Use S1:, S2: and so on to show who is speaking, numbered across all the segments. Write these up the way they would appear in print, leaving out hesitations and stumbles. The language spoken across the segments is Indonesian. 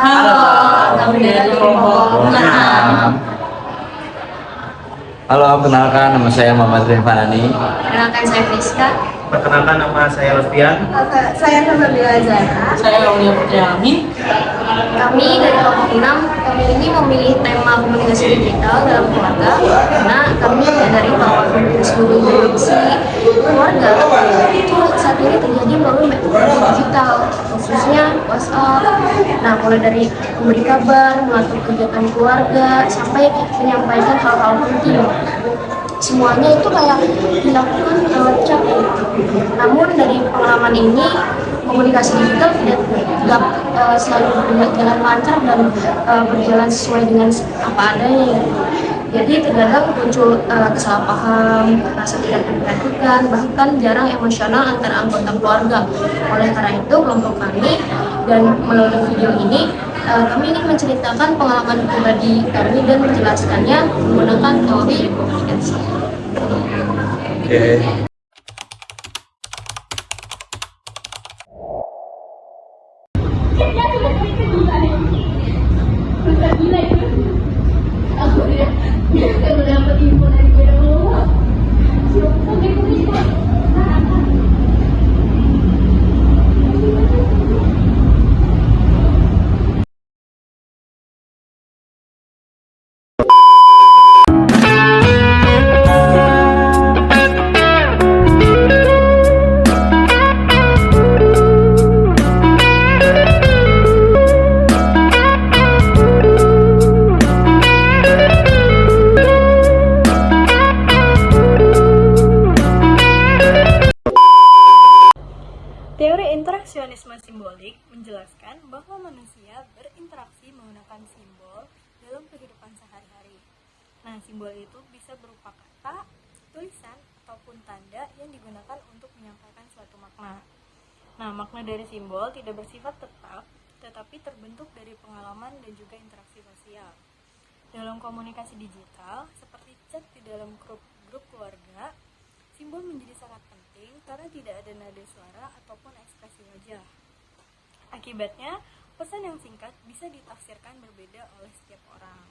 S1: Halo, kami dari kelompok 6.
S2: Halo, kenalkan nama saya Muhammad Rinfanani.
S1: Kenalkan saya Friska.
S3: Perkenalkan, nama saya Lutfian.
S4: Saya Nabila Zara.
S5: Saya Aulia Putri Amin.
S1: Kami dari kelompok 6, kami ini memilih tema komunikasi digital dalam keluarga karena kami menyadari bahwa seluruh interaksi keluarga itu saat ini terjadi melalui media digital, khususnya WhatsApp. Nah, mulai dari memberi kabar, mengatur kegiatan keluarga, sampai menyampaikan hal-hal penting. Semuanya itu kayak dilakukan lewat chat. Namun dari pengalaman ini, komunikasi digital tidak selalu berjalan lancar dan berjalan sesuai dengan apa adanya. Jadi terkadang muncul kesalahpaham, rasa tidak diperhatikan, bahkan jarang emosional antara anggota keluarga. Oleh karena itu, kelompok kami dan melalui video ini kami ingin menceritakan pengalaman pribadi kami dan menjelaskannya menggunakan teori komunikasi.
S3: Oke.
S4: Teori interaksionisme simbolik menjelaskan bahwa manusia berinteraksi menggunakan simbol dalam kehidupan sehari-hari. Nah, simbol itu bisa berupa kata, tulisan, ataupun tanda yang digunakan untuk menyampaikan suatu makna. Nah, makna dari simbol tidak bersifat tetap, tetapi terbentuk dari pengalaman dan juga interaksi sosial. Dalam komunikasi digital, seperti chat di dalam grup keluarga, simbol menjadi sangat penting karena tidak ada nada suara ataupun ekspresi wajah. Akibatnya, pesan yang singkat bisa ditafsirkan berbeda oleh setiap orang.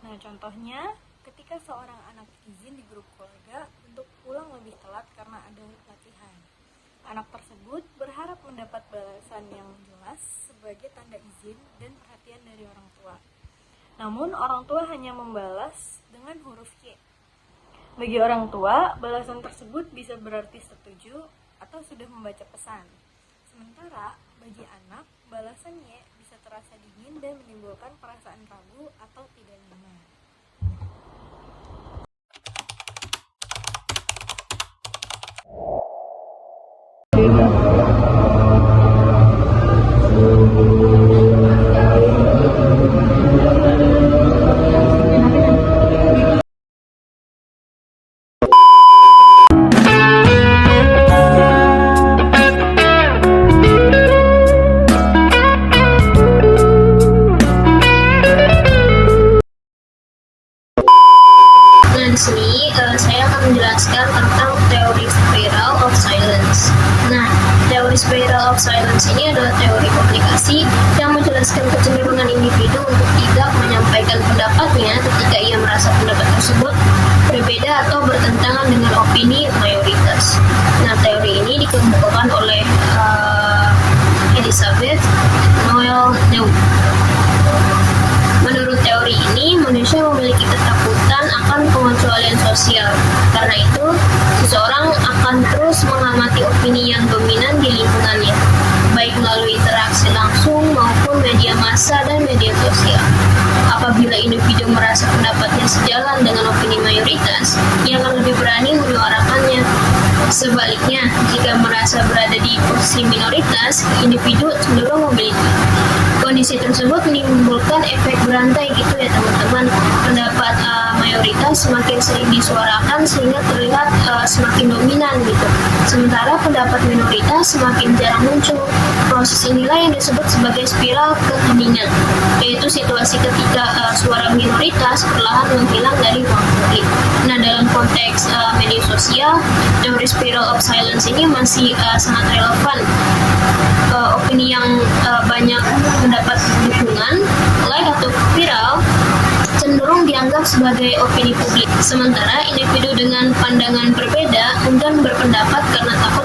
S4: Nah, contohnya, ketika seorang anak izin di grup keluarga untuk pulang lebih telat karena ada latihan. Anak tersebut berharap mendapat balasan yang jelas sebagai tanda izin dan perhatian dari orang tua. Namun, orang tua hanya membalas dengan huruf Y. Bagi orang tua, balasan tersebut bisa berarti setuju atau sudah membaca pesan. Sementara, bagi anak, balasan Y bisa terasa dingin dan menimbulkan perasaan ragu atau tidak nyaman.
S1: Nah, di sini saya akan menjelaskan tentang teori spiral of silence. Nah, teori spiral of silence ini adalah teori komunikasi yang menjelaskan kecenderungan individu untuk tidak menyampaikan pendapatnya ketika ia merasa pendapat tersebut berbeda atau bertentangan dengan opini mayoritas. Nah, teori ini dikemukakan oleh Elizabeth Noel New. Menurut teori ini, manusia memiliki ketakutan akan pengecualian sosial. Karena itu, seseorang akan terus mengamati opini yang dominan di lingkungannya, baik melalui interaksi langsung maupun media massa dan media sosial. Apabila individu merasa pendapatnya sejalan dengan opini mayoritas, ia akan lebih berani menyuarakannya. Sebaliknya, jika merasa berada di posisi minoritas, individu cenderung memilih. Kondisi tersebut menimbulkan efek berantai gitu ya teman-teman. Pendapat mayoritas semakin sering disuarakan sehingga terlihat semakin dominan gitu. Sementara pendapat minoritas semakin jarang muncul. Proses inilah yang disebut sebagai spiral keheningan, yaitu situasi ketika suara minoritas perlahan menghilang dari ruang publik. Nah, dalam konteks media sosial, teori spiral of silence ini masih sangat relevan. Opini yang banyak mendapat dukungan sebagai opini publik. Sementara individu dengan pandangan berbeda enggan berpendapat karena takut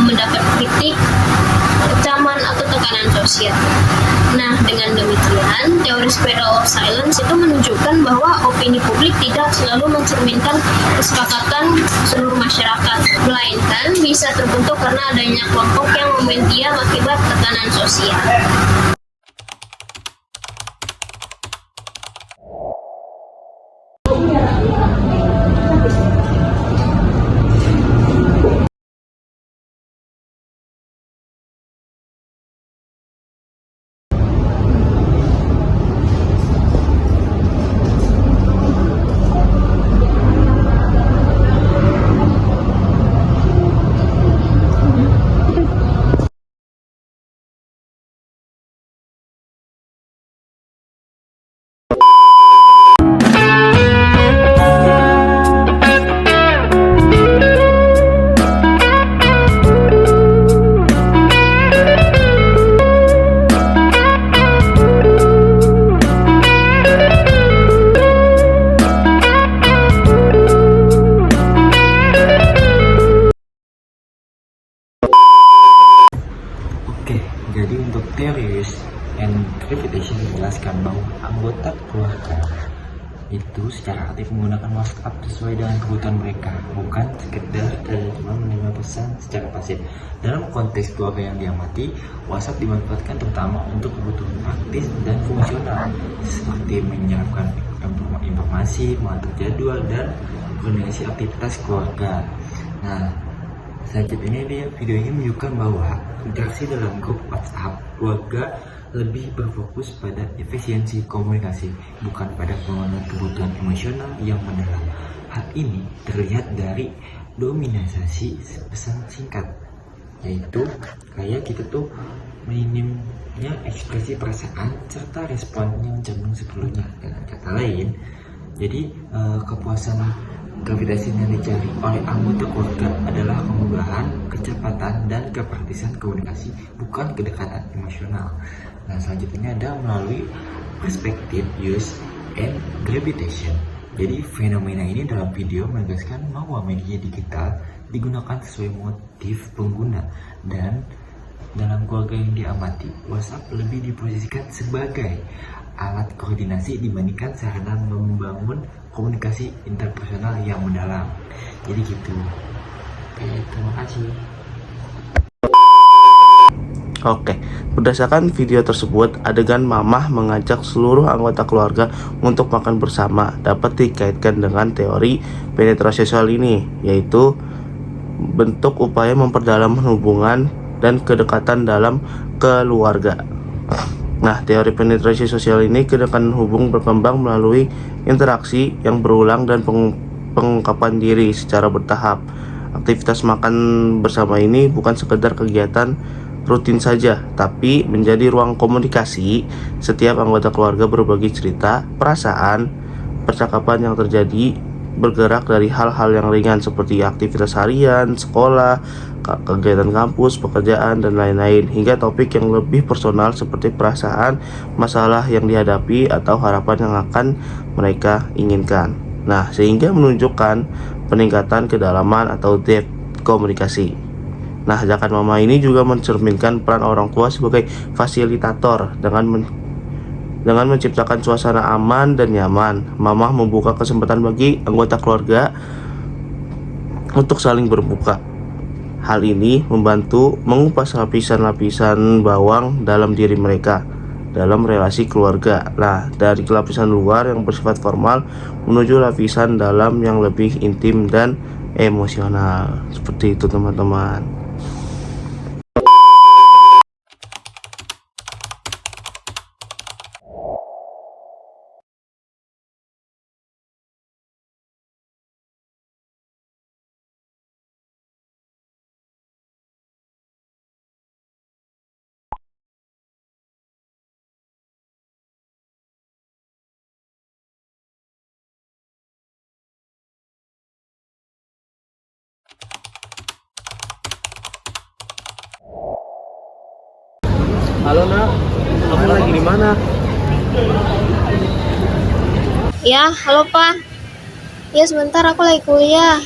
S1: mendapat kritik, ancaman atau tekanan sosial. Nah, dengan demikian, teori spiral of silence itu menunjukkan bahwa opini publik tidak selalu mencerminkan kesepakatan seluruh masyarakat, melainkan bisa terbentuk karena adanya kelompok yang momentum akibat tekanan sosial.
S5: Oke, jadi untuk teorius and gravitation menjelaskan bahwa anggota keluarga itu secara aktif menggunakan WhatsApp sesuai dengan kebutuhan mereka, bukan sekedar cuma menerima pesan secara pasif. Dalam konteks keluarga yang diamati, WhatsApp dimanfaatkan terutama untuk kebutuhan praktis dan fungsional, seperti menyiapkan informasi, mengatur jadwal, dan koordinasi aktivitas keluarga. Nah, selanjutnya video ini menunjukkan bahwa interaksi dalam grup WhatsApp keluarga lebih berfokus pada efisiensi komunikasi, bukan pada pengenalan kebutuhan emosional yang mendalam. Hal ini terlihat dari dominasi pesan singkat, yaitu kayak kita tuh minimnya ekspresi perasaan serta respon yang cenderung seperlunya. Dengan kata lain, jadi kepuasan gravitasi yang dicari oleh anggota keluarga adalah kemudahan, kecepatan, dan kepraktisan komunikasi, bukan kedekatan emosional. Nah, selanjutnya ada melalui perspektif use and gravitation. Jadi fenomena ini dalam video menegaskan bahwa media digital digunakan sesuai motif pengguna, dan dalam keluarga yang diamati, WhatsApp lebih diposisikan sebagai alat koordinasi dibandingkan sarana membangun komunikasi interpersonal yang mendalam. Jadi gitu. Oke, terima kasih.
S6: Oke, berdasarkan video tersebut, adegan mamah mengajak seluruh anggota keluarga untuk makan bersama dapat dikaitkan dengan teori penetrasi sosial ini, yaitu bentuk upaya memperdalam hubungan dan kedekatan dalam keluarga. Nah, teori penetrasi sosial ini kedekatan hubung berkembang melalui interaksi yang berulang dan pengungkapan diri secara bertahap. Aktivitas makan bersama ini bukan sekedar kegiatan rutin saja, tapi menjadi ruang komunikasi. Setiap anggota keluarga berbagi cerita, perasaan, percakapan yang terjadi bergerak dari hal-hal yang ringan seperti aktivitas harian, sekolah, kegiatan kampus, pekerjaan, dan lain-lain, hingga topik yang lebih personal seperti perasaan, masalah yang dihadapi, atau harapan yang akan mereka inginkan. Nah, sehingga menunjukkan peningkatan kedalaman atau depth komunikasi. Nah, ajakan mama ini juga mencerminkan peran orang tua sebagai fasilitator dengan menciptakan suasana aman dan nyaman. Mama membuka kesempatan bagi anggota keluarga untuk saling berbuka. Hal ini membantu mengupas lapisan-lapisan bawang dalam diri mereka dalam relasi keluarga. Nah, dari lapisan luar yang bersifat formal menuju lapisan dalam yang lebih intim dan emosional. Seperti itu, teman-teman.
S3: Halo nak, kamu lagi di mana?
S1: Ya, halo Pak. Ya sebentar, aku lagi kuliah.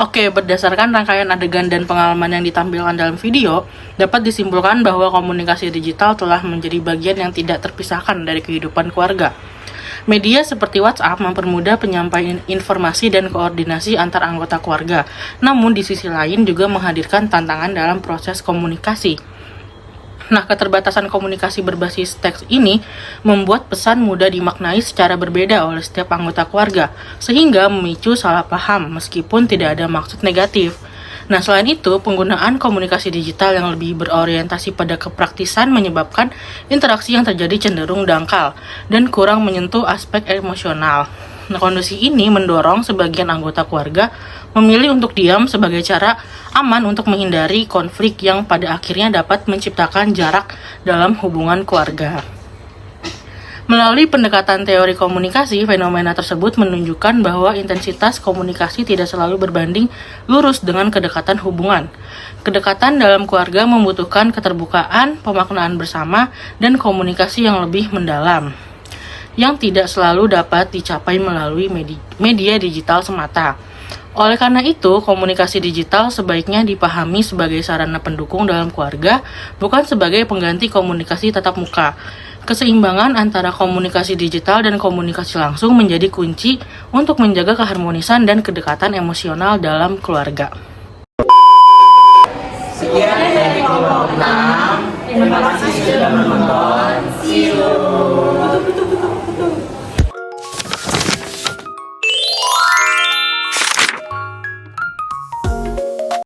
S7: Oke, berdasarkan rangkaian adegan dan pengalaman yang ditampilkan dalam video, dapat disimpulkan bahwa komunikasi digital telah menjadi bagian yang tidak terpisahkan dari kehidupan keluarga. Media seperti WhatsApp mempermudah penyampaian informasi dan koordinasi antar anggota keluarga, namun di sisi lain juga menghadirkan tantangan dalam proses komunikasi. Nah, keterbatasan komunikasi berbasis teks ini membuat pesan mudah dimaknai secara berbeda oleh setiap anggota keluarga, sehingga memicu salah paham meskipun tidak ada maksud negatif. Nah, selain itu, penggunaan komunikasi digital yang lebih berorientasi pada kepraktisan menyebabkan interaksi yang terjadi cenderung dangkal dan kurang menyentuh aspek emosional. Nah, kondisi ini mendorong sebagian anggota keluarga memilih untuk diam sebagai cara aman untuk menghindari konflik yang pada akhirnya dapat menciptakan jarak dalam hubungan keluarga. Melalui pendekatan teori komunikasi, fenomena tersebut menunjukkan bahwa intensitas komunikasi tidak selalu berbanding lurus dengan kedekatan hubungan. Kedekatan dalam keluarga membutuhkan keterbukaan, pemaknaan bersama, dan komunikasi yang lebih mendalam, yang tidak selalu dapat dicapai melalui media digital semata. Oleh karena itu, komunikasi digital sebaiknya dipahami sebagai sarana pendukung dalam keluarga, bukan sebagai pengganti komunikasi tatap muka. Keseimbangan antara komunikasi digital dan komunikasi langsung menjadi kunci untuk menjaga keharmonisan dan kedekatan emosional dalam keluarga.
S2: Sekian dari kelompok 6. Terima kasih sudah menonton. See you.